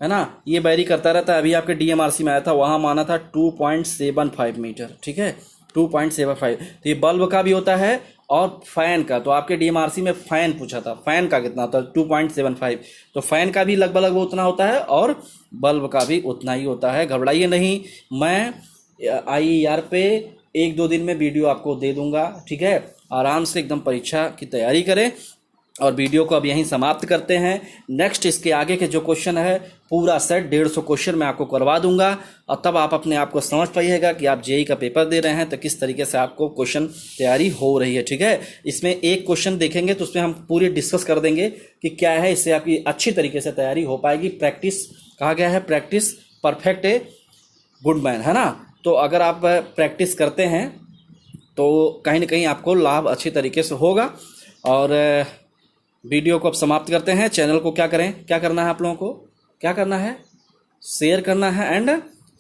है ना। ये वेरी करता रहता है, अभी आपके डीएमआरसी में आया था, वहाँ माना था 2.75 मीटर। ठीक है, 2.75। तो ये बल्ब का भी होता है और फैन का, तो आपके डीएमआरसी में फैन पूछा था, फैन का कितना होता है 2.75। तो फैन का भी लगभग उतना होता है और बल्ब का भी उतना ही होता है। घबराइए नहीं, मैं IER पे 1-2 दिन में वीडियो आपको दे दूंगा। ठीक है, आराम से एकदम परीक्षा की तैयारी करें। और वीडियो को अब यहीं समाप्त करते हैं। नेक्स्ट इसके आगे के जो क्वेश्चन है पूरा सेट 150 क्वेश्चन मैं आपको करवा दूंगा, और तब आप अपने आप को समझ पाइएगा कि आप जेईई का पेपर दे रहे हैं तो किस तरीके से आपको क्वेश्चन तैयारी हो रही है। ठीक है, इसमें एक क्वेश्चन देखेंगे तो उसमें हम पूरी डिस्कस कर देंगे कि क्या है, इससे आपकी अच्छी तरीके से तैयारी हो पाएगी। प्रैक्टिस कहा गया है, practice perfect a good man, है ना। तो अगर आप प्रैक्टिस करते हैं तो कहीं ना कहीं आपको लाभ अच्छी तरीके से होगा। और वीडियो को अब समाप्त करते हैं। चैनल को क्या करना है, आप लोगों को क्या करना है, शेयर करना है एंड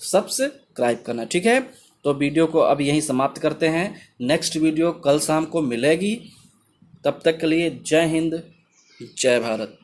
सब्सक्राइब करना है। ठीक है, तो वीडियो को अब यहीं समाप्त करते हैं। नेक्स्ट वीडियो कल शाम को मिलेगी, तब तक के लिए जय हिंद, जय भारत।